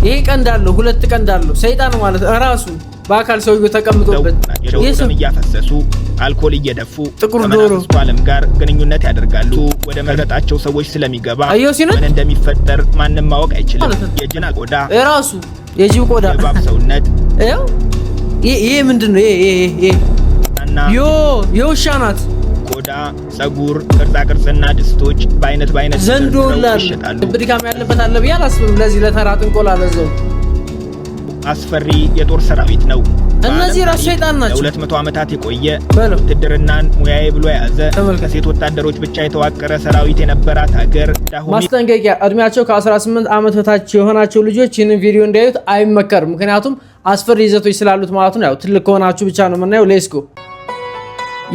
ይሄ ቀንድ አለው፣ ሁለት ቀንድ አለው። ሰይጣን ማለት ራሱ በአካል ሰውዬው ተቀምጦበት የሰው እያፈሰሱ አልኮል እየደፉ ጥቁር ዶሮ ዓለም ጋር ግንኙነት ያደርጋሉ። ወደ መረጣቸው ሰዎች ስለሚገባ ምን እንደሚፈጠር ማንም ማወቅ አይችልም። የጅና ቆዳ ራሱ የጅብ ቆዳ የባብ ሰውነት ይሄ ምንድነው? ይሄ የውሻ ናት። ቆዳ፣ ጸጉር፣ ቅርጻ ቅርጽና ድስቶች በአይነት ዘንዶላል ብድካም ያለበት አለ ብዬ አላስብም። ለዚህ ለተራ ጥንቆላ ለዘው አስፈሪ የጦር ሰራዊት ነው። እነዚህ ራስ ሰይጣን ናቸው። ለ200 ዓመታት የቆየ ውትድርናን ሙያዬ ብሎ የያዘ ከሴት ወታደሮች ብቻ የተዋቀረ ሰራዊት የነበራት ሀገር። ማስጠንቀቂያ፣ እድሜያቸው ከ18 ዓመት በታች የሆናቸው ልጆች ይህንን ቪዲዮ እንዲያዩት አይመከርም። ምክንያቱም አስፈሪ ይዘቶች ስላሉት ማለት ነው። ያው ትልቅ ከሆናችሁ ብቻ ነው የምናየው። ሌስኮ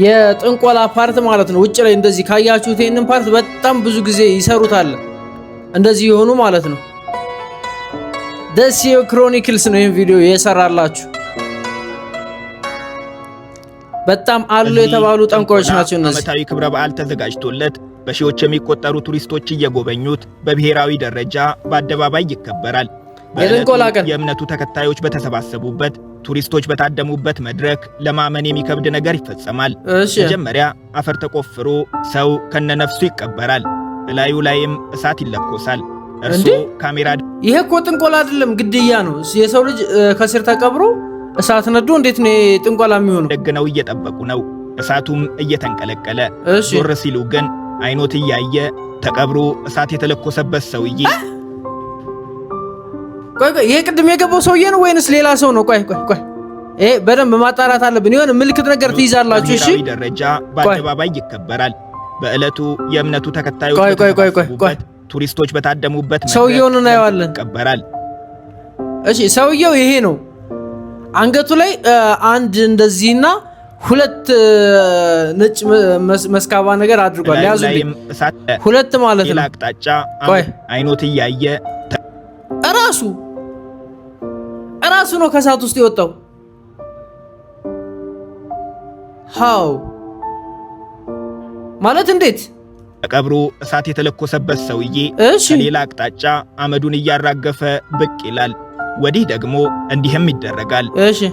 የጥንቆላ ፓርት ማለት ነው። ውጭ ላይ እንደዚህ ካያችሁት ይሄንን ፓርት በጣም ብዙ ጊዜ ይሰሩታል። እንደዚህ የሆኑ ማለት ነው። ደሲዮ ክሮኒክልስ ነው ይሄን ቪዲዮ የሰራላችሁ። በጣም አሉ የተባሉ ጠንቋዮች ናቸው እነዚህ። ዓመታዊ ክብረ በዓል ተዘጋጅቶለት በሺዎች የሚቆጠሩ ቱሪስቶች እየጎበኙት በብሔራዊ ደረጃ በአደባባይ ይከበራል። የጥንቆላ ቀን የእምነቱ ተከታዮች በተሰባሰቡበት ቱሪስቶች በታደሙበት መድረክ ለማመን የሚከብድ ነገር ይፈጸማል። መጀመሪያ አፈር ተቆፍሮ ሰው ከነነፍሱ ይቀበራል። እላዩ ላይም እሳት ይለኮሳል። እርሱ ካሜራ ይሄ እኮ ጥንቆላ አይደለም፣ ግድያ ነው። የሰው ልጅ ከስር ተቀብሮ እሳት ነዶ እንዴት ነው ጥንቆላ የሚሆነው? ደግነው እየጠበቁ ነው። እሳቱም እየተንቀለቀለ ዞር ሲሉ ግን አይኖት እያየ ተቀብሮ እሳት የተለኮሰበት ሰውዬ ቆይ ይሄ ቅድም የገባው ሰውዬ ነው ወይንስ ሌላ ሰው ነው? ቆይ ይሄ በደንብ ማጣራት አለብን። የሆነ ምልክት ነገር ትይዛላችሁ። እሺ ደረጃ በአደባባይ ይከበራል። በእለቱ የእምነቱ ተከታዮች ቆይ ቱሪስቶች በታደሙበት ሰውዬውን እናየዋለን። ይከበራል። እሺ ሰውዬው ይሄ ነው። አንገቱ ላይ አንድ እንደዚህና ሁለት ነጭ መስካባ ነገር አድርጓል። ያዙልኝ። ሁለት ማለት ነው። አቅጣጫ አይኖት እያየ ራሱ ነው ከሳት ውስጥ የወጣው። ሃው ማለት እንዴት? ቀብሩ እሳት የተለኮሰበት ሰውዬ ከሌላ አቅጣጫ አመዱን እያራገፈ ብቅ ይላል። ወዲህ ደግሞ እንዲህም ይደረጋል።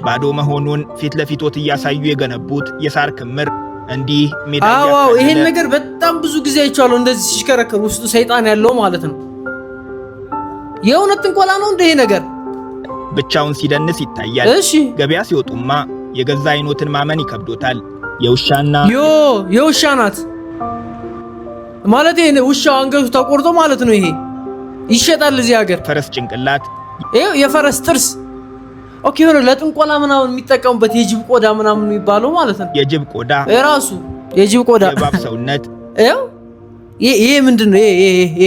ባዶ መሆኑን ፊት ለፊቶት እያሳዩ የገነቡት የሳር ክምር እንዲህ ሜዳ ይሄን ነገር በጣም ብዙ ጊዜ አይቻለሁ። እንደዚህ ሲሽከረከር ውስጡ ሰይጣን ያለው ማለት ነው። የእውነት ጥንቆላ ነው እንደ ይሄ ነገር ብቻውን ሲደንስ ይታያል። ገበያ ሲወጡማ የገዛ አይኖትን ማመን ይከብዶታል። የውሻ ናት ማለት ይሄ ውሻው አንገቱ ተቆርጦ ማለት ነው። ይሄ ይሸጣል እዚህ ሀገር። ፈረስ ጭንቅላት፣ የፈረስ ጥርስ። ኦኬ ሆነ ለጥንቆላ ምናምን የሚጠቀሙበት የጅብ ቆዳ ምናምን የሚባለው ማለት ነው። የጅብ ቆዳ ራሱ የጅብ ቆዳ የባብ ሰውነት። ይሄ ምንድነው? ይሄ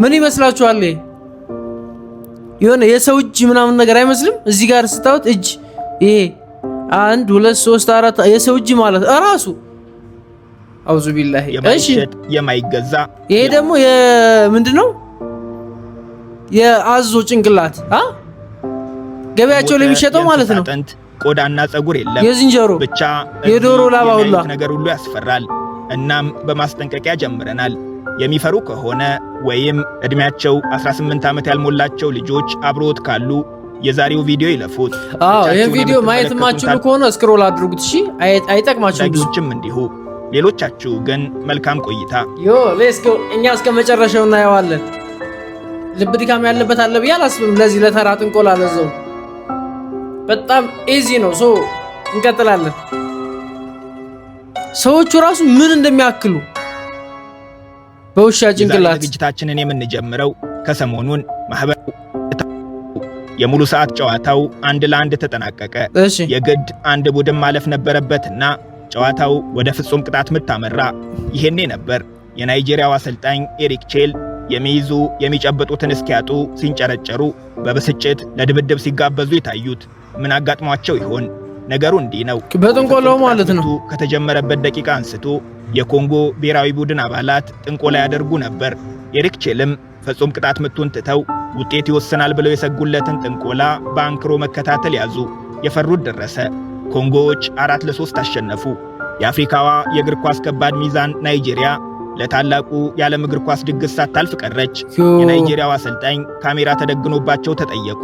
ምን ይመስላችኋል? የሆነ የሰው እጅ ምናምን ነገር አይመስልም? እዚህ ጋር ስታዩት እጅ ይሄ 1 2 3 4 የሰው እጅ ማለት ራሱ አውዙ ቢላሂ። እሺ የማይገዛ ይሄ ደግሞ ምንድነው? የአዞ ጭንቅላት ገበያቸው ላይ የሚሸጠው ማለት ነው። ቆዳና ጸጉር የለም። የዝንጀሮ ብቻ የዶሮ ላባ ሁላ ነገር ሁሉ ያስፈራል። እናም በማስጠንቀቂያ ጀምረናል። የሚፈሩ ከሆነ ወይም እድሜያቸው 18 ዓመት ያልሞላቸው ልጆች አብሮት ካሉ የዛሬው ቪዲዮ ይለፉት። ይሄን ቪዲዮ ማየት ማችሉ ከሆነ ስክሮል አድርጉት። እሺ አይጠቅማችሁም። ብዙዎችም እንዲሁ። ሌሎቻችሁ ግን መልካም ቆይታ። ሌትስ ጎ። እኛ እስከ መጨረሻው እናየዋለን። ልብ ድካም ያለበት አለ ብዬ አላስብም። ለዚህ ለተራ ጥንቆላ ለዘው በጣም ኢዚ ነው። እንቀጥላለን። ሰዎቹ ራሱ ምን እንደሚያክሉ በውሻ ጭንቅላት። ዝግጅታችንን የምንጀምረው ከሰሞኑን ማህበሩ የሙሉ ሰዓት ጨዋታው 1-1 ተጠናቀቀ። የግድ አንድ ቡድን ማለፍ ነበረበትና ጨዋታው ወደ ፍጹም ቅጣት ምት አመራ። ይሄኔ ነበር የናይጄሪያው አሰልጣኝ ኤሪክ ቼል የሚይዙ የሚጨብጡትን እስኪያጡ ሲንጨረጨሩ በብስጭት ለድብድብ ሲጋበዙ የታዩት። ምን አጋጥሟቸው ይሆን? ነገሩ እንዲህ ነው። በጥንቆላው ማለት ነው። ከተጀመረበት ደቂቃ አንስቶ የኮንጎ ብሔራዊ ቡድን አባላት ጥንቆላ ያደርጉ ነበር። ኤሪክ ቼልም ፍጹም ቅጣት ምቱን ትተው ውጤት ይወስናል ብለው የሰጉለትን ጥንቆላ በአንክሮ መከታተል ያዙ። የፈሩት ደረሰ። ኮንጎዎች 4-3 አሸነፉ። የአፍሪካዋ የእግር ኳስ ከባድ ሚዛን ናይጄሪያ ለታላቁ የዓለም እግር ኳስ ድግስ ሳታልፍ ቀረች። የናይጄሪያው አሰልጣኝ ካሜራ ተደግኖባቸው ተጠየቁ።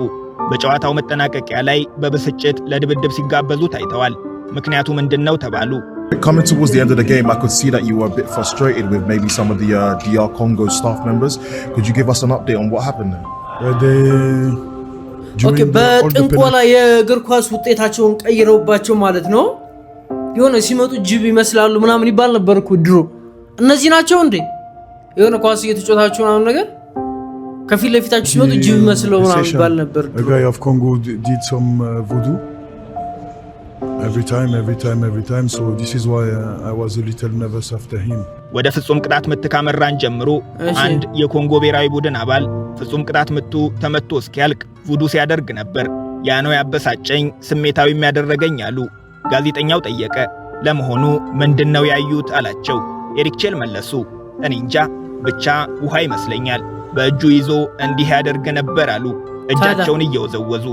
በጨዋታው መጠናቀቂያ ላይ በብስጭት ለድብድብ ሲጋበዙ ታይተዋል። ምክንያቱ ምንድነው ተባሉ። Coming towards the end of the game, I could see that you were a bit frustrated with maybe some of the DR Congo staff members. Could you give us an update on what happened there? Okay, በጥንቆላ የእግር ኳስ ውጤታቸውን ቀይረውባቸው ማለት ነው። የሆነ ሲመጡ ጅብ ይመስላሉ ምናምን ይባል ነበር እኮ ድሮ። እነዚህ ናቸው እንዴ? የሆነ ኳስ እየተጫወታችሁ ምናምን ነገር ከፊት ለፊታችሁ ሲመጡ ጅብ ይመስለው ምናምን ይባል ነበር። A guy of Congo did some voodoo. Every time. So this is why I was a little nervous after him. ወደ ፍጹም ቅጣት ምት ካመራን ጀምሮ አንድ የኮንጎ ብሔራዊ ቡድን አባል ፍጹም ቅጣት ምቱ ተመቶ እስኪያልቅ ቡዱ ሲያደርግ ነበር። ያ ነው ያበሳጨኝ፣ ስሜታዊ የሚያደረገኝ አሉ። ጋዜጠኛው ጠየቀ፣ ለመሆኑ ምንድነው ያዩት አላቸው። ኤሪክ ቼል መለሱ፣ እኔ እንጃ ብቻ ውሃ ይመስለኛል፣ በእጁ ይዞ እንዲህ ያደርግ ነበር አሉ፣ እጃቸውን እየወዘወዙ።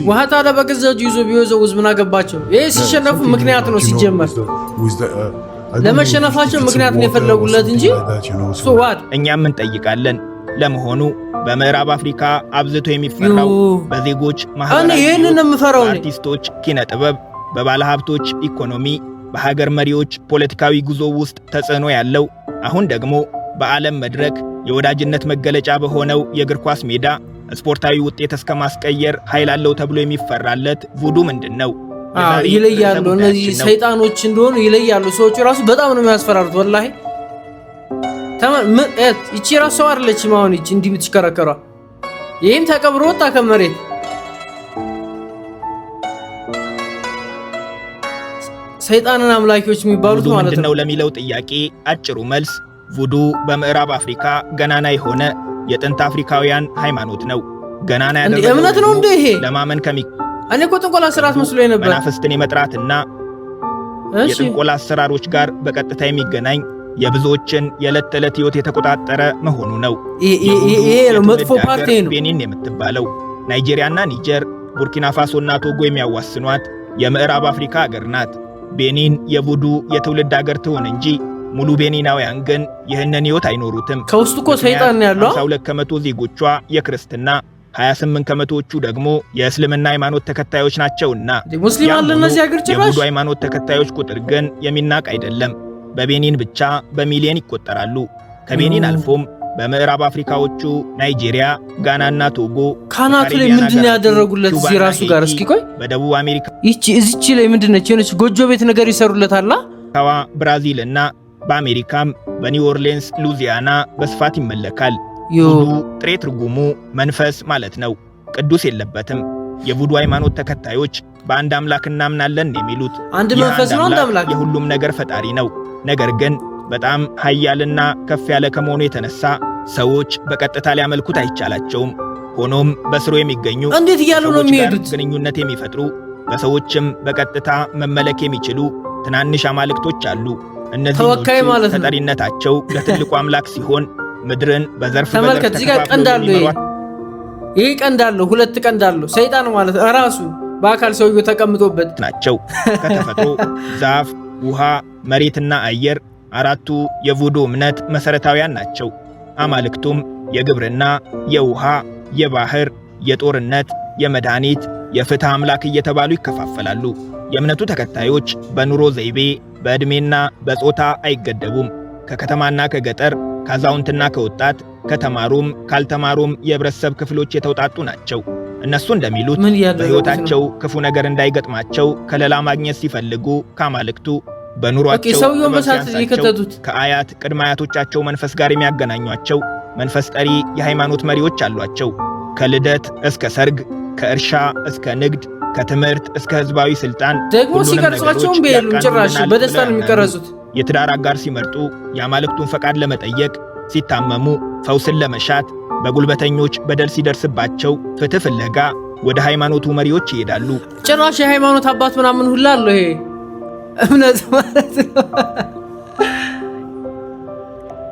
ውሃ ታዲያ በገዛ እጁ ይዞ ቢወዘውዝ ምን አገባቸው? ይሄ ሲሸነፉ ምክንያት ነው ሲጀመር። ለመሸነፋቸው ምክንያት ነው የፈለጉለት እንጂ ሶዋድ። እኛም እንጠይቃለን፣ ለመሆኑ በምዕራብ አፍሪካ አብዝቶ የሚፈራው በዜጎች ማህበራዊ አርቲስቶች ኪነ ጥበብ፣ በባለሀብቶች ኢኮኖሚ፣ በሀገር መሪዎች ፖለቲካዊ ጉዞ ውስጥ ተጽዕኖ ያለው አሁን ደግሞ በዓለም መድረክ የወዳጅነት መገለጫ በሆነው የእግር ኳስ ሜዳ ስፖርታዊ ውጤት እስከ ማስቀየር ኃይል አለው ተብሎ የሚፈራለት ቡዱ ምንድነው? ይለያሉ። እነዚህ ሰይጣኖች እንደሆኑ ይለያሉ። ሰዎቹ ራሱ በጣም ነው የሚያስፈራሩት ወላሂ። እቺ ራሱ ሰው አይደለችም። አሁን እቺ እንዲህ የምትሽከረከሯ ይሄም ተቀብሮ ወጣ ከመሬት። ሰይጣንን አምላኪዎች የሚባሉት ማለት ነው ለሚለው ጥያቄ አጭሩ መልስ ቡዱ በምዕራብ አፍሪካ ገናና የሆነ የጥንት አፍሪካውያን ሃይማኖት ነው። ገናና ያደረገው እምነት ነው እንዴ? ይሄ ለማመን እኔ እኮ ጥንቆላ ስርዓት መስሎኝ ነበር። መናፍስትን የመጥራትና የጥንቆላ አሰራሮች ጋር በቀጥታ የሚገናኝ የብዙዎችን የዕለት ተዕለት ሕይወት የተቆጣጠረ መሆኑ ነው። ይሄ መጥፎ ፓርቲ ነው። ቤኒን የምትባለው ናይጄሪያና ኒጀር፣ ቡርኪና ፋሶና ቶጎ የሚያዋስኗት የምዕራብ አፍሪካ ሀገር ናት። ቤኒን የቡዱ የትውልድ ሀገር ትሆን እንጂ ሙሉ ቤኒናውያን ግን ይህንን ሕይወት አይኖሩትም። ከውስጡ እኮ ሰይጣን ያለው 52 ከመቶ ዜጎቿ የክርስትና 28 ከመቶዎቹ ደግሞ የእስልምና ሃይማኖት ተከታዮች ናቸውና ሙስሊም አለ እነዚህ ሀገር ጭራሽ። የቡዱ ሃይማኖት ተከታዮች ቁጥር ግን የሚናቅ አይደለም። በቤኒን ብቻ በሚሊዮን ይቆጠራሉ። ከቤኒን አልፎም በምዕራብ አፍሪካዎቹ ናይጄሪያ፣ ጋናና ቶጎ ካናቱ ላይ ምንድነው ያደረጉለት? እዚህ ራሱ ጋር እስኪ ቆይ፣ በደቡብ አሜሪካ እዚች ላይ ምንድነች የሆነች ጎጆ ቤት ነገር ይሰሩለታል። ብራዚልና በአሜሪካም በኒው ኦርሊንስ ሉዚያና በስፋት ይመለካል። ቡዱ ጥሬ ትርጉሙ መንፈስ ማለት ነው። ቅዱስ የለበትም። የቡዱ ሃይማኖት ተከታዮች በአንድ አምላክ እናምናለን የሚሉት አንድ መንፈስ ነው፣ አንድ አምላክ የሁሉም ነገር ፈጣሪ ነው። ነገር ግን በጣም ኃያልና ከፍ ያለ ከመሆኑ የተነሳ ሰዎች በቀጥታ ሊያመልኩት አይቻላቸውም። ሆኖም በስሩ የሚገኙ እንዴት እያሉ ነው የሚሄዱት? ግንኙነት የሚፈጥሩ በሰዎችም በቀጥታ መመለክ የሚችሉ ትናንሽ አማልክቶች አሉ። እነዚህ ተጠሪነታቸው ለትልቁ አምላክ ሲሆን ምድርን በዘርፍ ተመልከት። እዚህ ጋር ቀንድ አለው። ይሄ ቀንድ አለው፣ ሁለት ቀንድ አለው። ሰይጣን ማለት ራሱ በአካል ሰውየው ተቀምጦበት ናቸው። ከተፈጥሮ ዛፍ፣ ውሃ፣ መሬትና አየር አራቱ የቡዱ እምነት መሰረታዊያን ናቸው። አማልክቱም የግብርና፣ የውሃ፣ የባህር፣ የጦርነት፣ የመድኃኒት፣ የፍትህ አምላክ እየተባሉ ይከፋፈላሉ። የእምነቱ ተከታዮች በኑሮ ዘይቤ፣ በዕድሜና በጾታ አይገደቡም። ከከተማና ከገጠር፣ ከአዛውንትና ከወጣት፣ ከተማሩም ካልተማሩም የህብረተሰብ ክፍሎች የተውጣጡ ናቸው። እነሱ እንደሚሉት በሕይወታቸው ክፉ ነገር እንዳይገጥማቸው ከለላ ማግኘት ሲፈልጉ ከአማልክቱ በኑሯቸው ከአያት ቅድመ አያቶቻቸው መንፈስ ጋር የሚያገናኟቸው መንፈስ ጠሪ የሃይማኖት መሪዎች አሏቸው። ከልደት እስከ ሰርግ፣ ከእርሻ እስከ ንግድ፣ ከትምህርት እስከ ህዝባዊ ስልጣን ደግሞ ሲቀርጿቸውም በየሉም ጭራሽ በደስታ ነው የሚቀረጹት። የትዳር አጋር ሲመርጡ የአማልክቱን ፈቃድ ለመጠየቅ፣ ሲታመሙ ፈውስን ለመሻት፣ በጉልበተኞች በደል ሲደርስባቸው ፍትህ ፍለጋ ወደ ሃይማኖቱ መሪዎች ይሄዳሉ። ጭራሽ የሃይማኖት አባት ምናምን ሁላ አለው። ይሄ እምነት ማለት ነው።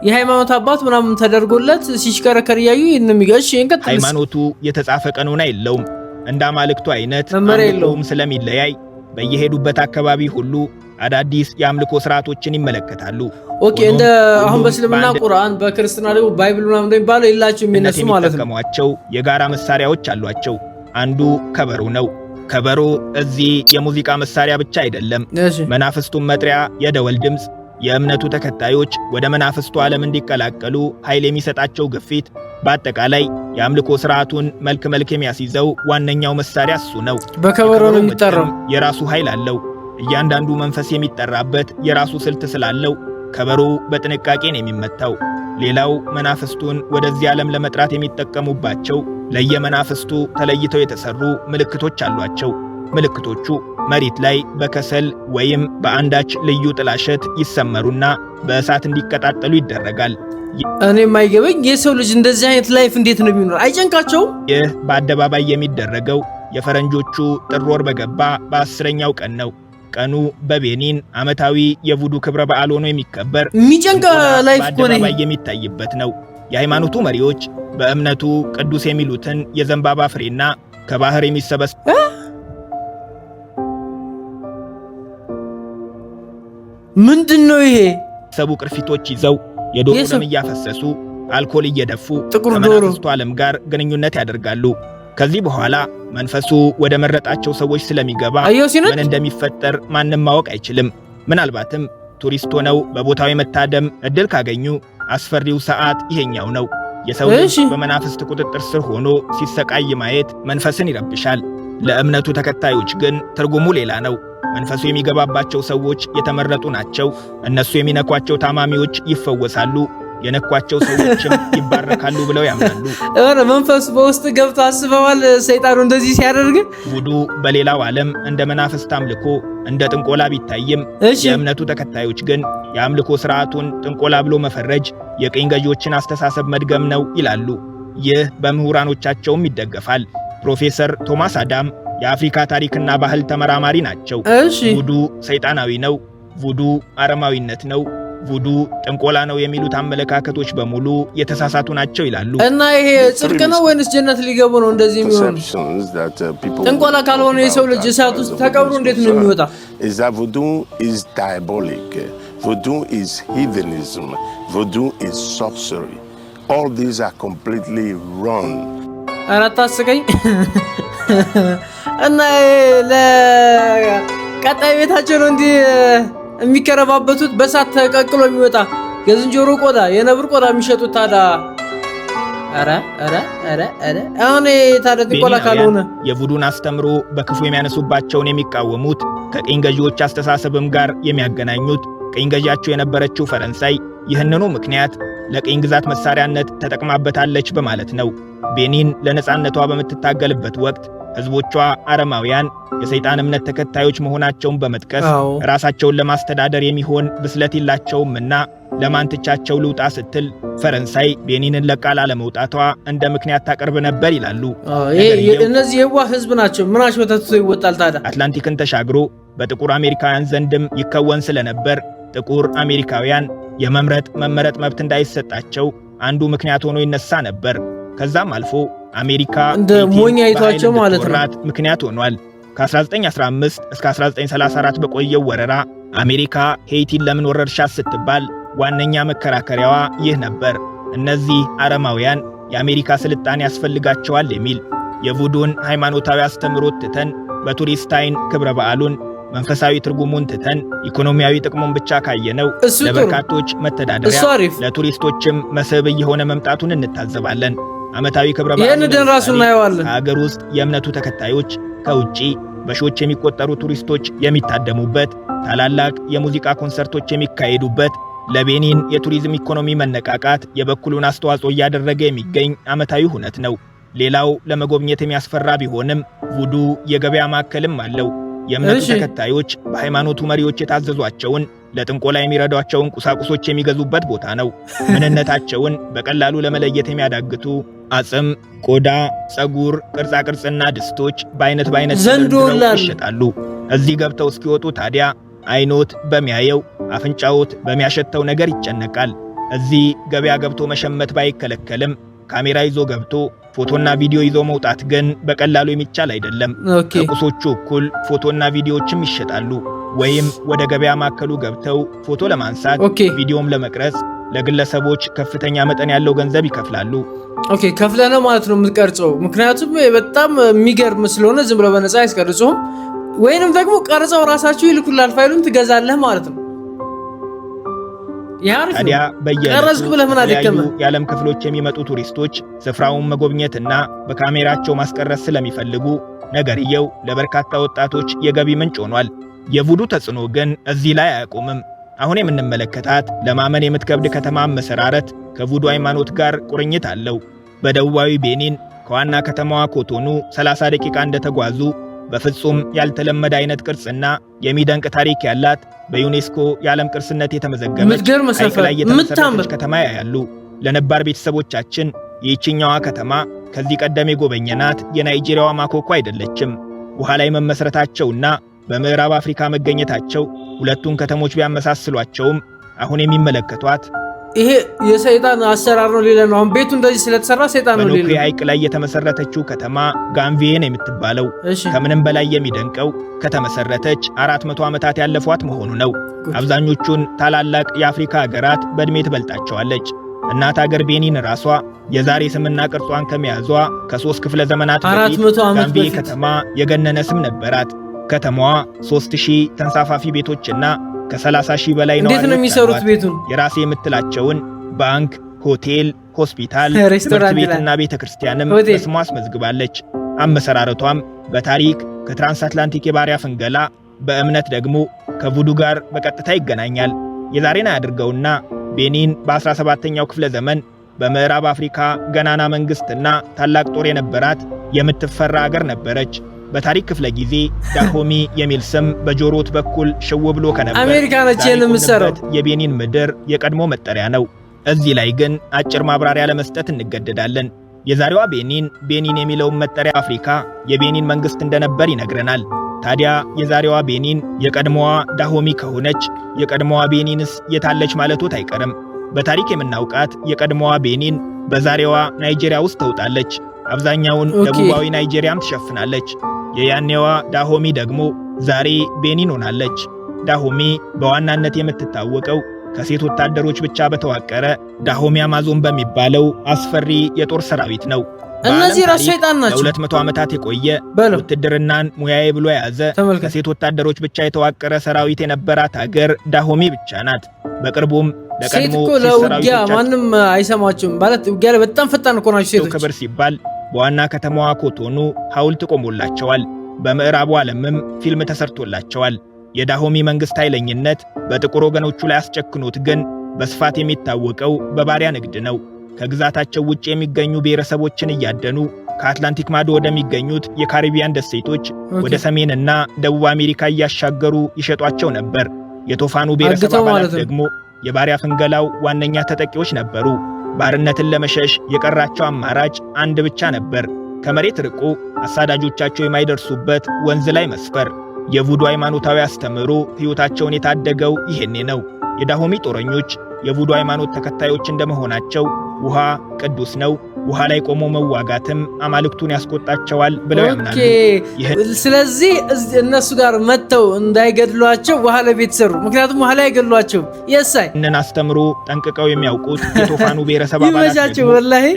የሃይማኖት አባት ምናምን ተደርጎለት ሲሽከረከር ያዩ እንሚጋሽ እንከተል። ሃይማኖቱ የተጻፈ ቀኖና የለውም። እንደ አማልክቱ አይነት አምልኮም ስለሚለያይ በየሄዱበት አካባቢ ሁሉ አዳዲስ የአምልኮ ስርዓቶችን ይመለከታሉ። ኦኬ እንደ አሁን በእስልምና ቁርአን በክርስቲያና ደግሞ ባይብል ምናምን እንደሚባለው የላቸው የሚነሱ ማለት ነው። የሚጠቀሟቸው የጋራ መሳሪያዎች አሏቸው። አንዱ ከበሮ ነው። ከበሮ እዚህ የሙዚቃ መሳሪያ ብቻ አይደለም። መናፍስቱን መጥሪያ የደወል ድምጽ የእምነቱ ተከታዮች ወደ መናፍስቱ ዓለም እንዲቀላቀሉ ኃይል የሚሰጣቸው ግፊት፣ በአጠቃላይ የአምልኮ ስርዓቱን መልክ የሚያስይዘው ዋነኛው መሳሪያ እሱ ነው። በከበሮ ነው የሚጠራው። የራሱ ኃይል አለው። እያንዳንዱ መንፈስ የሚጠራበት የራሱ ስልት ስላለው ከበሮ በጥንቃቄ ነው የሚመታው። ሌላው መናፍስቱን ወደዚህ ዓለም ለመጥራት የሚጠቀሙባቸው ለየመናፍስቱ ተለይተው የተሰሩ ምልክቶች አሏቸው። ምልክቶቹ መሬት ላይ በከሰል ወይም በአንዳች ልዩ ጥላሸት ይሰመሩና በእሳት እንዲቀጣጠሉ ይደረጋል። እኔ የማይገበኝ የሰው ልጅ እንደዚህ አይነት ላይፍ እንዴት ነው የሚኖር? አይጨንቃቸውም? ይህ በአደባባይ የሚደረገው የፈረንጆቹ ጥር ወር በገባ በ10ኛው ቀን ነው። ቀኑ በቤኒን ዓመታዊ የቡዱ ክብረ በዓል ሆኖ የሚከበር የሚጨንቃ ላይፍ በአደባባይ የሚታይበት ነው። የሃይማኖቱ መሪዎች በእምነቱ ቅዱስ የሚሉትን የዘንባባ ፍሬና ከባህር የሚሰበሰቡ ምንድነው ይሄ? ሰቡ ቅርፊቶች ይዘው የዶሮ ደም እያፈሰሱ አልኮል እየደፉ ከመናፍስቱ ዓለም ጋር ግንኙነት ያደርጋሉ። ከዚህ በኋላ መንፈሱ ወደ መረጣቸው ሰዎች ስለሚገባ ምን እንደሚፈጠር ማንም ማወቅ አይችልም። ምናልባትም ቱሪስት ሆነው በቦታው የመታደም እድል ካገኙ አስፈሪው ሰዓት ይሄኛው ነው። የሰው ልጅ በመናፍስት ቁጥጥር ስር ሆኖ ሲሰቃይ ማየት መንፈስን ይረብሻል። ለእምነቱ ተከታዮች ግን ትርጉሙ ሌላ ነው። መንፈሱ የሚገባባቸው ሰዎች የተመረጡ ናቸው። እነሱ የሚነኳቸው ታማሚዎች ይፈወሳሉ፣ የነኳቸው ሰዎችም ይባረካሉ ብለው ያምናሉ። መንፈሱ በውስጥ ገብቶ አስበዋል ሰይጣኑ እንደዚህ ሲያደርግ። ቡዱ በሌላው ዓለም እንደ መናፍስት አምልኮ እንደ ጥንቆላ ቢታይም የእምነቱ ተከታዮች ግን የአምልኮ ስርዓቱን ጥንቆላ ብሎ መፈረጅ የቅኝ ገዢዎችን አስተሳሰብ መድገም ነው ይላሉ። ይህ በምሁራኖቻቸውም ይደገፋል። ፕሮፌሰር ቶማስ አዳም የአፍሪካ ታሪክና ባህል ተመራማሪ ናቸው። ቡዱ ሰይጣናዊ ነው፣ ቡዱ አረማዊነት ነው፣ ቡዱ ጥንቆላ ነው የሚሉት አመለካከቶች በሙሉ የተሳሳቱ ናቸው ይላሉ። እና ይሄ ጽድቅ ነው ወይንስ ጀነት ሊገቡ ነው እንደዚህ የሚሆኑ? ጥንቆላ ካልሆነ የሰው ልጅ እሳት ውስጥ ተቀብሮ እንዴት ነው የሚወጣ? ቡዱ is diabolic. Voodoo is heathenism. Voodoo is sorcery. All these are completely wrong. አራታስቀኝ እና ለቀጣይ ቤታቸው ነው እንዲህ የሚከረባበቱት በሳት ተቀቅሎ የሚወጣ የዝንጀሮ ቆዳ የነብር ቆዳ የሚሸጡት ታዳ አረ አሁን ታዳ ጥንቆላ ካልሆነ የቡዱን አስተምሮ በክፉ የሚያነሱባቸውን የሚቃወሙት ከቅኝ ገዢዎች አስተሳሰብም ጋር የሚያገናኙት ቅኝ ገዢያቸው የነበረችው ፈረንሳይ ይህንኑ ምክንያት ለቅኝ ግዛት መሳሪያነት ተጠቅማበታለች በማለት ነው። ቤኒን ለነጻነቷ በምትታገልበት ወቅት ህዝቦቿ አረማውያን የሰይጣን እምነት ተከታዮች መሆናቸውን በመጥቀስ ራሳቸውን ለማስተዳደር የሚሆን ብስለት የላቸውምና ለማንትቻቸው ልውጣ ስትል ፈረንሳይ ቤኒንን ለቃላ ለመውጣቷ እንደ ምክንያት ታቀርብ ነበር ይላሉ። እነዚህ የዋህ ህዝብ ናቸው። ምናቸው ተትቶ ይወጣል ታዲያ? አትላንቲክን ተሻግሮ በጥቁር አሜሪካውያን ዘንድም ይከወን ስለነበር ጥቁር አሜሪካውያን የመምረጥ መመረጥ መብት እንዳይሰጣቸው አንዱ ምክንያት ሆኖ ይነሳ ነበር። ከዛም አልፎ አሜሪካ እንደ ሞኛ አይቷቸው ማለት ነው ምክንያት ሆኗል። ከ1915 እስከ 1934 በቆየው ወረራ አሜሪካ ሄይቲን ለምን ወረርሻት ስትባል ዋነኛ መከራከሪያዋ ይህ ነበር። እነዚህ አረማውያን የአሜሪካ ስልጣኔ ያስፈልጋቸዋል የሚል የቡዱን ሃይማኖታዊ አስተምሮት ትተን በቱሪስት አይን ክብረ በዓሉን መንፈሳዊ ትርጉሙን ትተን ኢኮኖሚያዊ ጥቅሙን ብቻ ካየነው ለበርካቶች መተዳደሪያ ለቱሪስቶችም መስህብ እየሆነ መምጣቱን እንታዘባለን። ዓመታዊ ክብረ በዓል ከሀገር ውስጥ የእምነቱ ተከታዮች ከውጪ በሺዎች የሚቆጠሩ ቱሪስቶች የሚታደሙበት፣ ታላላቅ የሙዚቃ ኮንሰርቶች የሚካሄዱበት፣ ለቤኒን የቱሪዝም ኢኮኖሚ መነቃቃት የበኩሉን አስተዋጽኦ እያደረገ የሚገኝ ዓመታዊ ሁነት ነው። ሌላው ለመጎብኘት የሚያስፈራ ቢሆንም ቡዱ የገበያ ማዕከልም አለው። የእምነቱ ተከታዮች በሃይማኖቱ መሪዎች የታዘዟቸውን ለጥንቆላ የሚረዷቸውን ቁሳቁሶች የሚገዙበት ቦታ ነው። ምንነታቸውን በቀላሉ ለመለየት የሚያዳግቱ አጽም፣ ቆዳ፣ ጸጉር፣ ቅርጻቅርጽና ድስቶች በአይነት ዘንዶላል ይሸጣሉ። እዚህ ገብተው እስኪወጡ ታዲያ አይኖት በሚያየው አፍንጫዎት በሚያሸተው ነገር ይጨነቃል። እዚህ ገበያ ገብቶ መሸመት ባይከለከልም ካሜራ ይዞ ገብቶ ፎቶና ቪዲዮ ይዞ መውጣት ግን በቀላሉ የሚቻል አይደለም። ከቁሶቹ እኩል ፎቶና ቪዲዮዎችም ይሸጣሉ። ወይም ወደ ገበያ ማዕከሉ ገብተው ፎቶ ለማንሳት ቪዲዮም ለመቅረጽ ለግለሰቦች ከፍተኛ መጠን ያለው ገንዘብ ይከፍላሉ። ኦኬ ከፍለህ ነው ማለት ነው የምትቀርጸው። ምክንያቱም በጣም የሚገርም ስለሆነ ዝም ብሎ በነፃ አይስቀርጹም። ወይንም ደግሞ ቀርጸው ራሳቸው ይልኩላል፣ ፋይሉን ትገዛለህ ማለት ነው። ታዲያ በየቀረጽኩ ብለህ ምን አደከመ? የዓለም ክፍሎች የሚመጡ ቱሪስቶች ስፍራውን መጎብኘትና በካሜራቸው ማስቀረጽ ስለሚፈልጉ ነገርየው ለበርካታ ወጣቶች የገቢ ምንጭ ሆኗል። የቡዱ ተጽዕኖ ግን እዚህ ላይ አያቆምም። አሁን የምንመለከታት ለማመን የምትከብድ ከተማ መሰራረት ከቡዱ ሃይማኖት ጋር ቁርኝት አለው። በደቡባዊ ቤኒን ከዋና ከተማዋ ኮቶኑ 30 ደቂቃ እንደተጓዙ በፍጹም ያልተለመደ አይነት ቅርጽና የሚደንቅ ታሪክ ያላት በዩኔስኮ የዓለም ቅርስነት የተመዘገበች ሐይቅ ላይ የተመሰረተች ከተማ ያያሉ። ለነባር ቤተሰቦቻችን ይህችኛዋ ከተማ ከዚህ ቀደም የጎበኘናት የናይጄሪያዋ ማኮኮ አይደለችም። ውሃ ላይ መመስረታቸውና በምዕራብ አፍሪካ መገኘታቸው ሁለቱን ከተሞች ቢያመሳስሏቸውም አሁን የሚመለከቷት ይሄ የሰይጣን አሰራር ነው ሌላ ነው። አሁን ቤቱ እንደዚህ ስለተሰራ ሰይጣን ነው ሌላ። በኖክሪ ሐይቅ ላይ የተመሰረተችው ከተማ ጋምቪዬን የምትባለው ከምንም በላይ የሚደንቀው ከተመሰረተች 400 ዓመታት ያለፏት መሆኑ ነው። አብዛኞቹን ታላላቅ የአፍሪካ ሀገራት በእድሜ ትበልጣቸዋለች። እናት ሀገር ቤኒን ራሷ የዛሬ ስምና ቅርጿን ከመያዟ ከ3 ክፍለ ዘመናት በፊት ጋምቪዬ ከተማ የገነነ ስም ነበራት። ከተማዋ 3000 ተንሳፋፊ ቤቶችና ከ30,000 በላይ ነው። እንዴት ነው የሚሰሩት? ቤቱን የራሴ የምትላቸውን ባንክ፣ ሆቴል፣ ሆስፒታል፣ ትምህርት ቤትና ቤተክርስቲያንም በስሟ አስመዝግባለች። አመሰራረቷም በታሪክ ከትራንስአትላንቲክ የባሪያ ፍንገላ፣ በእምነት ደግሞ ከቡዱ ጋር በቀጥታ ይገናኛል። የዛሬን አያድርገውና ቤኒን በ17ኛው ክፍለ ዘመን በምዕራብ አፍሪካ ገናና መንግስትና ታላቅ ጦር የነበራት የምትፈራ ሀገር ነበረች። በታሪክ ክፍለ ጊዜ ዳሆሚ የሚል ስም በጆሮት በኩል ሽው ብሎ ከነበር አሜሪካኖች የምሰረው የቤኒን ምድር የቀድሞ መጠሪያ ነው። እዚህ ላይ ግን አጭር ማብራሪያ ለመስጠት እንገደዳለን። የዛሬዋ ቤኒን የሚለውን መጠሪያ አፍሪካ የቤኒን መንግስት እንደነበር ይነግረናል። ታዲያ የዛሬዋ ቤኒን የቀድሞዋ ዳሆሚ ከሆነች የቀድሞዋ ቤኒንስ የታለች ማለቶት አይቀርም። በታሪክ የምናውቃት የቀድሞዋ ቤኒን በዛሬዋ ናይጄሪያ ውስጥ ተውጣለች። አብዛኛውን ደቡባዊ ናይጄሪያም ትሸፍናለች። የያኔዋ ዳሆሚ ደግሞ ዛሬ ቤኒን ሆናለች። ዳሆሚ በዋናነት የምትታወቀው ከሴት ወታደሮች ብቻ በተዋቀረ ዳሆሚ አማዞን በሚባለው አስፈሪ የጦር ሰራዊት ነው። እነዚህ ራስ ሰይጣን ናቸው። ለ200 ዓመታት የቆየ ውትድርናን ሙያዬ ብሎ የያዘ ከሴት ወታደሮች ብቻ የተዋቀረ ሰራዊት የነበራት ሀገር ዳሆሚ ብቻ ናት። በቅርቡም ለቀድሞ ለውጊያ ማንም አይሰማቸውም ማለት ውጊያ ላይ በጣም ፈጣን እኮ ናቸው ሴቶች። ክብር ሲባል በዋና ከተማዋ ኮቶኑ ሐውልት ቆሞላቸዋል። በምዕራቡ ዓለምም ፊልም ተሰርቶላቸዋል። የዳሆሚ መንግስት ኃይለኝነት በጥቁር ወገኖቹ ላይ አስጨክኖት ግን በስፋት የሚታወቀው በባሪያ ንግድ ነው። ከግዛታቸው ውጭ የሚገኙ ብሔረሰቦችን እያደኑ ከአትላንቲክ ማዶ ወደሚገኙት የካሪቢያን ደሴቶች ወደ ሰሜንና ደቡብ አሜሪካ እያሻገሩ ይሸጧቸው ነበር። የቶፋኑ ብሔረሰብ አባላት ደግሞ የባሪያ ፍንገላው ዋነኛ ተጠቂዎች ነበሩ። ባርነትን ለመሸሽ የቀራቸው አማራጭ አንድ ብቻ ነበር፣ ከመሬት ርቆ አሳዳጆቻቸው የማይደርሱበት ወንዝ ላይ መስፈር። የቡዱ ሃይማኖታዊ አስተምህሮ ሕይወታቸውን የታደገው ይሄኔ ነው። የዳሆሚ ጦረኞች የቡዱ ሃይማኖት ተከታዮች እንደመሆናቸው ውሃ ቅዱስ ነው፣ ውሃ ላይ ቆሞ መዋጋትም አማልክቱን ያስቆጣቸዋል ብለው ያምናሉ። ስለዚህ እነሱ ጋር መጥተው እንዳይገድሏቸው ውሃ ላይ ቤት ሰሩ። ምክንያቱም ውሃ ላይ አይገድሏቸውም። የሳይ እነን አስተምሮ ጠንቅቀው የሚያውቁት የቶፋኑ ብሔረሰብ አባላት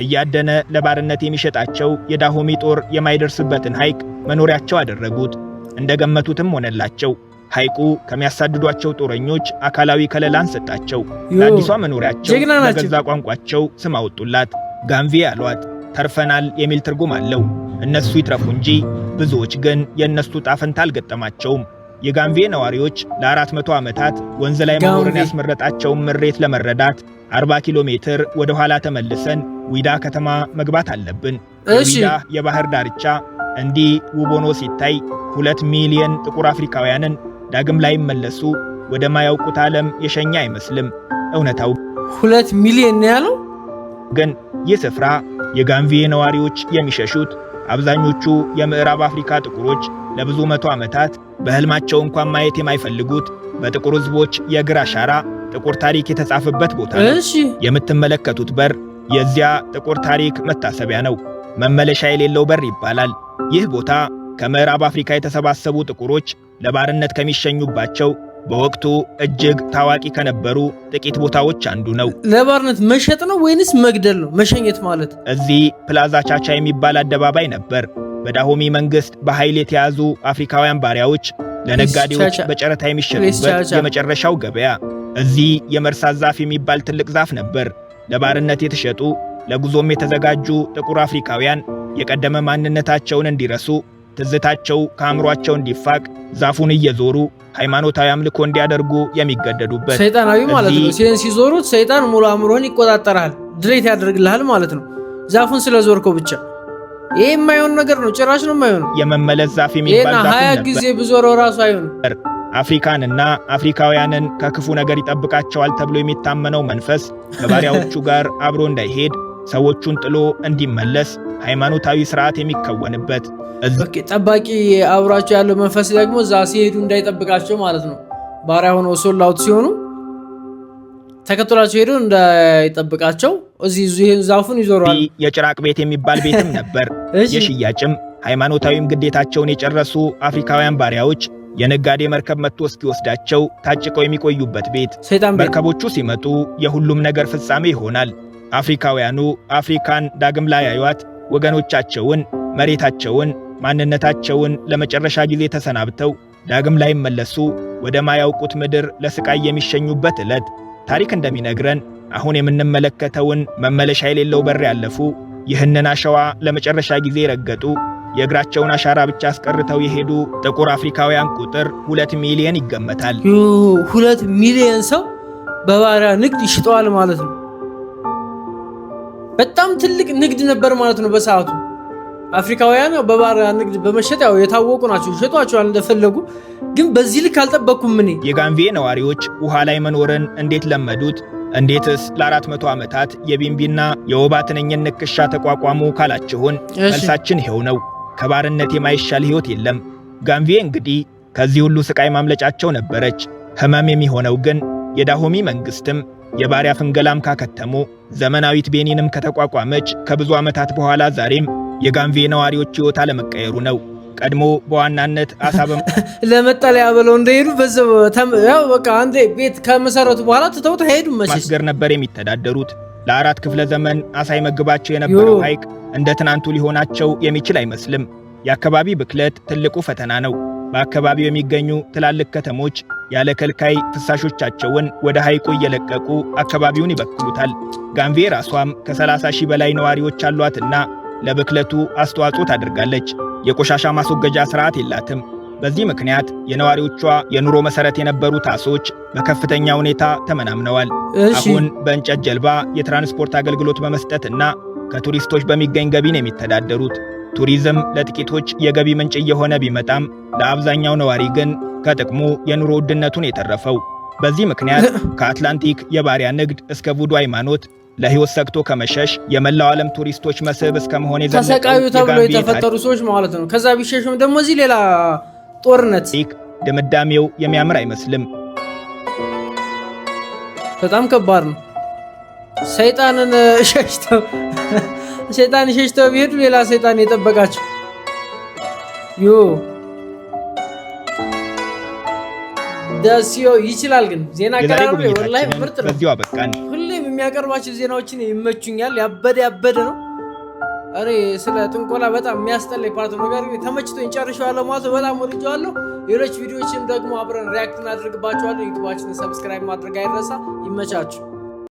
እያደነ ለባርነት የሚሸጣቸው የዳሆሚ ጦር የማይደርስበትን ሐይቅ መኖሪያቸው አደረጉት። እንደገመቱትም ሆነላቸው። ሐይቁ ከሚያሳድዷቸው ጦረኞች አካላዊ ከለላን ሰጣቸው። ለአዲሷ መኖሪያቸው በገዛ ቋንቋቸው ስም አወጡላት። ጋምቪዬ አሏት። ተርፈናል የሚል ትርጉም አለው። እነሱ ይትረፉ እንጂ ብዙዎች ግን የእነሱ ጣፈንታ አልገጠማቸውም። የጋምቪዬ ነዋሪዎች ለ400 ዓመታት ወንዝ ላይ መኖርን ያስመረጣቸውን ምሬት ለመረዳት 40 ኪሎ ሜትር ወደ ኋላ ተመልሰን ዊዳ ከተማ መግባት አለብን። ዊዳ የባህር ዳርቻ እንዲህ ውብ ሆኖ ሲታይ 2 ሚሊዮን ጥቁር አፍሪካውያንን ዳግም ላይ መለሱ ወደ ማያውቁት ዓለም የሸኛ አይመስልም። እውነታው 2 ሚሊዮን ነው ያለው። ግን ይህ ስፍራ የጋምቪዬ ነዋሪዎች የሚሸሹት አብዛኞቹ የምዕራብ አፍሪካ ጥቁሮች ለብዙ መቶ ዓመታት በህልማቸው እንኳን ማየት የማይፈልጉት በጥቁር ህዝቦች የእግር አሻራ ጥቁር ታሪክ የተጻፈበት ቦታ ነው። የምትመለከቱት በር የዚያ ጥቁር ታሪክ መታሰቢያ ነው። መመለሻ የሌለው በር ይባላል። ይህ ቦታ ከምዕራብ አፍሪካ የተሰባሰቡ ጥቁሮች ለባርነት ከሚሸኙባቸው በወቅቱ እጅግ ታዋቂ ከነበሩ ጥቂት ቦታዎች አንዱ ነው። ለባርነት መሸጥ ነው ወይንስ መግደል ነው? መሸኘት ማለት እዚህ ፕላዛ ቻቻ የሚባል አደባባይ ነበር። በዳሆሚ መንግስት በኃይል የተያዙ አፍሪካውያን ባሪያዎች ለነጋዴዎች በጨረታ የሚሸጡበት የመጨረሻው ገበያ። እዚህ የመርሳት ዛፍ የሚባል ትልቅ ዛፍ ነበር። ለባርነት የተሸጡ ለጉዞም የተዘጋጁ ጥቁር አፍሪካውያን የቀደመ ማንነታቸውን እንዲረሱ፣ ትዝታቸው ከአእምሯቸው እንዲፋቅ ዛፉን እየዞሩ ሃይማኖታዊ አምልኮ እንዲያደርጉ የሚገደዱበት። ሰይጣናዊ ማለት ነው። ሲዞሩት ሰይጣን ሙሉ አእምሮህን ይቆጣጠራል፣ ድሬት ያደርግልሃል ማለት ነው። ዛፉን ስለዞርከው ብቻ ይሄ የማይሆን ነገር ነው። ጭራሽ ነው የማይሆን። የመመለስ ዛፍ የሚባል ዛፍ ነበር። 20 ጊዜ ብዞረው ራሱ አይሆንም። አፍሪካንና አፍሪካውያንን ከክፉ ነገር ይጠብቃቸዋል ተብሎ የሚታመነው መንፈስ ከባሪያዎቹ ጋር አብሮ እንዳይሄድ፣ ሰዎቹን ጥሎ እንዲመለስ ሃይማኖታዊ ሥርዓት የሚከወንበት። ጠባቂ አብሯቸው ያለው መንፈስ ደግሞ እዛ ሲሄዱ እንዳይጠብቃቸው ማለት ነው። ባሪያ ሆነው ሶላውት ሲሆኑ ተከትሏቸው ሄዱ እንዳይጠብቃቸው እዚህ ዛፉን ይዞራሉ። የጭራቅ ቤት የሚባል ቤትም ነበር። የሽያጭም ሃይማኖታዊም ግዴታቸውን የጨረሱ አፍሪካውያን ባሪያዎች የነጋዴ መርከብ መጥቶ እስኪወስዳቸው ታጭቀው የሚቆዩበት ቤት። መርከቦቹ ሲመጡ የሁሉም ነገር ፍጻሜ ይሆናል። አፍሪካውያኑ አፍሪካን ዳግም ላይ ያዩት ወገኖቻቸውን፣ መሬታቸውን፣ ማንነታቸውን ለመጨረሻ ጊዜ ተሰናብተው ዳግም ላይ መለሱ ወደ ማያውቁት ምድር ለስቃይ የሚሸኙበት ዕለት። ታሪክ እንደሚነግረን አሁን የምንመለከተውን መመለሻ የሌለው በር ያለፉ፣ ይህንን አሸዋ ለመጨረሻ ጊዜ ረገጡ፣ የእግራቸውን አሻራ ብቻ አስቀርተው የሄዱ ጥቁር አፍሪካውያን ቁጥር 2 ሚሊዮን ይገመታል። 2 ሚሊዮን ሰው በባሪያ ንግድ ይሽጠዋል ማለት ነው። በጣም ትልቅ ንግድ ነበር ማለት ነው በሰዓቱ። አፍሪካውያን በባሪያ ንግድ በመሸጥ ያው የታወቁ ናቸው፣ ይሸጧቸዋል እንደፈለጉ። ግን በዚህ ልክ አልጠበኩም እኔ። የጋምቢያ ነዋሪዎች ውሃ ላይ መኖርን እንዴት ለመዱት? እንዴትስ ለ400 ዓመታት የቢምቢና የወባ ትንኝን ንክሻ ተቋቋሙ ካላችሁን መልሳችን ይሄው ነው። ከባርነት የማይሻል ሕይወት የለም። ጋምቢያ እንግዲህ ከዚህ ሁሉ ስቃይ ማምለጫቸው ነበረች። ህመም የሚሆነው ግን የዳሆሚ መንግስትም የባሪያ ፍንገላም ካከተሙ፣ ዘመናዊት ቤኒንም ከተቋቋመች ከብዙ ዓመታት በኋላ ዛሬም የጋምቢያ ነዋሪዎች ሕይወት አለመቀየሩ ነው። ቀድሞ በዋናነት አሳበም ለመጠለያ ብለው እንደሄዱ በዛው ያው በቃ አንዴ ቤት ከመሰረቱ በኋላ ትተውት ሄዱ። ማስገር ነበር የሚተዳደሩት። ለ4 ክፍለ ዘመን አሳ ይመግባቸው የነበረው ሐይቅ እንደ ትናንቱ ሊሆናቸው የሚችል አይመስልም። የአካባቢ ብክለት ትልቁ ፈተና ነው። በአካባቢው የሚገኙ ትላልቅ ከተሞች ያለ ከልካይ ፍሳሾቻቸውን ወደ ሐይቁ እየለቀቁ አካባቢውን ይበክሉታል። ጋምቢያ ራሷም ከ30,000 በላይ ነዋሪዎች አሏትና ለብክለቱ አስተዋጽኦ ታደርጋለች። የቆሻሻ ማስወገጃ ሥርዓት የላትም። በዚህ ምክንያት የነዋሪዎቿ የኑሮ መሠረት የነበሩት አሶች በከፍተኛ ሁኔታ ተመናምነዋል። አሁን በእንጨት ጀልባ የትራንስፖርት አገልግሎት በመስጠትና ከቱሪስቶች በሚገኝ ገቢ ነው የሚተዳደሩት። ቱሪዝም ለጥቂቶች የገቢ ምንጭ እየሆነ ቢመጣም ለአብዛኛው ነዋሪ ግን ከጥቅሙ የኑሮ ውድነቱን የተረፈው። በዚህ ምክንያት ከአትላንቲክ የባሪያ ንግድ እስከ ቡዱ ሃይማኖት ለሕይወት ሰግቶ ከመሸሽ የመላው ዓለም ቱሪስቶች መስህብ እስከ መሆን የዘለቀው ተሰቃዩ ተብሎ የተፈጠሩ ሰዎች ማለት ነው። ከዛ ቢሸሹም ደግሞ እዚህ ሌላ ጦርነት። ድምዳሜው የሚያምር አይመስልም። በጣም ከባድ ነው። ሰይጣንን ሸሽተው ቢሄዱ ሌላ ሰይጣን የጠበቃቸው ደስዮ ይችላል። ግን ዜና ቀራሩ ወላሂ ምርጥ ነው። በዚሁ አበቃን። ሁሌም የሚያቀርባቸው ዜናዎችን ይመቹኛል። ያበደ ነው። እኔ ስለ ጥንቆላ በጣም የሚያስጠላኝ ፓርት ነው። ነገር ግን ተመችቶኝ ጨርሼዋለሁ ማለት በጣም ወድጄዋለሁ። ሌሎች ቪዲዮዎችን ደግሞ አብረን ሪያክት እናደርግባቸዋለን። ዩቲዩባችንን ሰብስክራይብ ማድረግ አይረሳ። ይመቻችሁ።